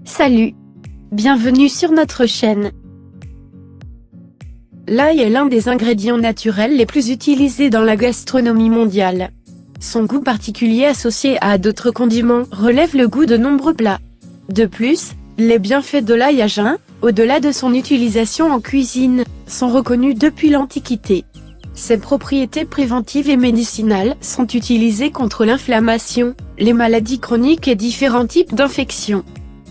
Salut! Bienvenue sur notre chaîne. L'ail est l'un des ingrédients naturels les plus utilisés dans la gastronomie mondiale. Son goût particulier associé à d'autres condiments relève le goût de nombreux plats. De plus, les bienfaits de l'ail à jeun, au-delà de son utilisation en cuisine, sont reconnus depuis l'Antiquité. Ses propriétés préventives et médicinales sont utilisées contre l'inflammation, les maladies chroniques et différents types d'infections.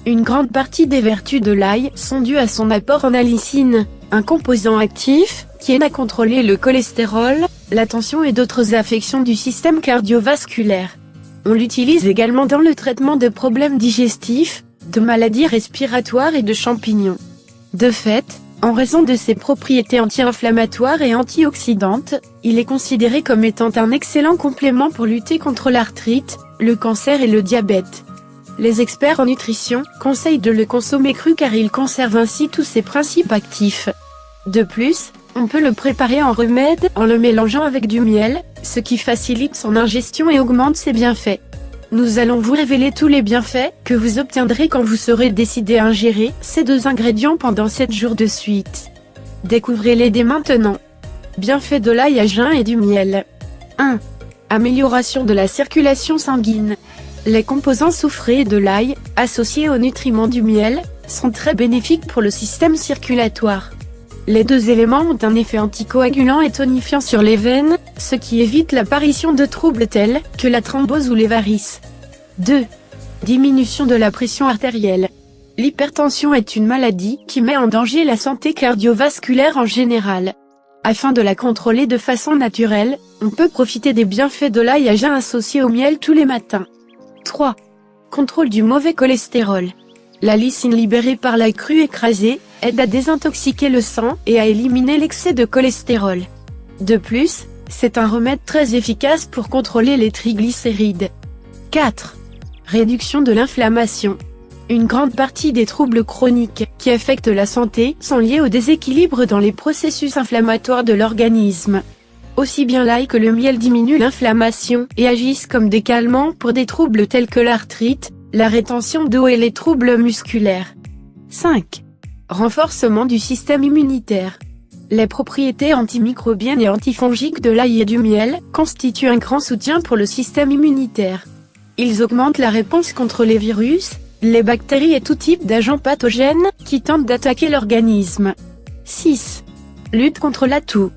Une grande partie des vertus de l'ail sont dues à son apport en allicine, un composant actif, qui aide à contrôler le cholestérol, la tension et d'autres affections du système cardiovasculaire. On l'utilise également dans le traitement de problèmes digestifs, de maladies respiratoires et de champignons. De fait, en raison de ses propriétés anti-inflammatoires et antioxydantes, il est considéré comme étant un excellent complément pour lutter contre l'arthrite, le cancer et le diabète. Les experts en nutrition conseillent de le consommer cru car il conserve ainsi tous ses principes actifs. De plus, on peut le préparer en remède en le mélangeant avec du miel, ce qui facilite son ingestion et augmente ses bienfaits. Nous allons vous révéler tous les bienfaits que vous obtiendrez quand vous serez décidé à ingérer ces deux ingrédients pendant 7 jours de suite. Découvrez-les dès maintenant. Bienfaits de l'ail à jeun et du miel. 1. Amélioration de la circulation sanguine. Les composants soufrés de l'ail, associés aux nutriments du miel, sont très bénéfiques pour le système circulatoire. Les deux éléments ont un effet anticoagulant et tonifiant sur les veines, ce qui évite l'apparition de troubles tels que la thrombose ou les varices. 2. Diminution de la pression artérielle. L'hypertension est une maladie qui met en danger la santé cardiovasculaire en général. Afin de la contrôler de façon naturelle, on peut profiter des bienfaits de l'ail à jeun associé au miel tous les matins. 3. Contrôle du mauvais cholestérol. La lysine libérée par l'ail cru écrasé aide à désintoxiquer le sang et à éliminer l'excès de cholestérol. De plus, c'est un remède très efficace pour contrôler les triglycérides. 4. Réduction de l'inflammation. Une grande partie des troubles chroniques qui affectent la santé sont liés au déséquilibre dans les processus inflammatoires de l'organisme. Aussi bien l'ail que le miel diminuent l'inflammation et agissent comme des calmants pour des troubles tels que l'arthrite, la rétention d'eau et les troubles musculaires. 5. Renforcement du système immunitaire. Les propriétés antimicrobiennes et antifongiques de l'ail et du miel constituent un grand soutien pour le système immunitaire. Ils augmentent la réponse contre les virus, les bactéries et tout type d'agents pathogènes qui tentent d'attaquer l'organisme. 6. Lutte contre la toux.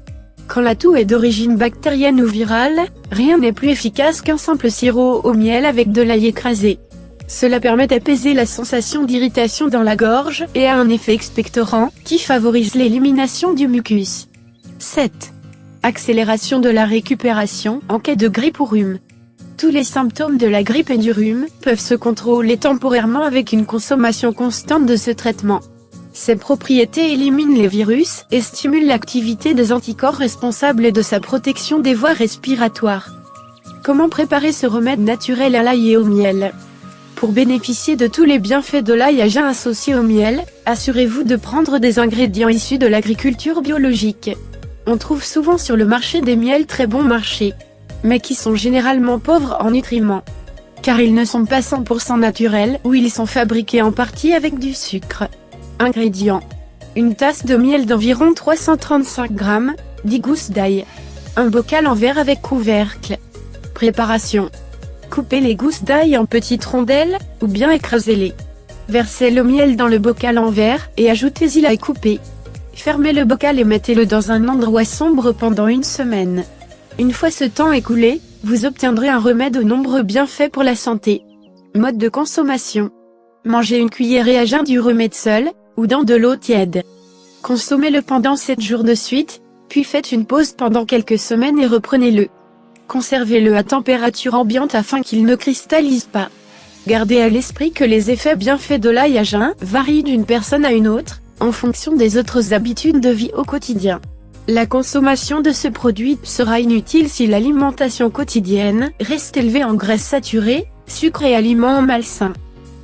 Quand la toux est d'origine bactérienne ou virale, rien n'est plus efficace qu'un simple sirop au miel avec de l'ail écrasé. Cela permet d'apaiser la sensation d'irritation dans la gorge et a un effet expectorant qui favorise l'élimination du mucus. 7. Accélération de la récupération en cas de grippe ou rhume. Tous les symptômes de la grippe et du rhume peuvent se contrôler temporairement avec une consommation constante de ce traitement. Ses propriétés éliminent les virus et stimulent l'activité des anticorps responsables et de sa protection des voies respiratoires. Comment préparer ce remède naturel à l'ail et au miel? Pour bénéficier de tous les bienfaits de l'ail à jeun associé au miel, assurez-vous de prendre des ingrédients issus de l'agriculture biologique. On trouve souvent sur le marché des miels très bon marché, mais qui sont généralement pauvres en nutriments. Car ils ne sont pas 100% naturels ou ils sont fabriqués en partie avec du sucre. Ingrédients. Une tasse de miel d'environ 335 g, 10 gousses d'ail. Un bocal en verre avec couvercle. Préparation. Coupez les gousses d'ail en petites rondelles, ou bien écrasez-les. Versez le miel dans le bocal en verre et ajoutez-y l'ail coupé. Fermez le bocal et mettez-le dans un endroit sombre pendant 1 semaine. Une fois ce temps écoulé, vous obtiendrez un remède aux nombreux bienfaits pour la santé. Mode de consommation. Mangez une cuillerée à jeun du remède seul, ou dans de l'eau tiède. Consommez-le pendant 7 jours de suite, puis faites une pause pendant quelques semaines et reprenez-le. Conservez-le à température ambiante afin qu'il ne cristallise pas. Gardez à l'esprit que les effets bienfaits de l'ail à jeun varient d'une personne à une autre, en fonction des autres habitudes de vie au quotidien. La consommation de ce produit sera inutile si l'alimentation quotidienne reste élevée en graisses saturées, sucre et aliments malsains.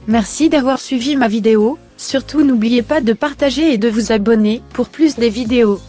Merci d'avoir suivi ma vidéo, surtout n'oubliez pas de partager et de vous abonner pour plus des vidéos.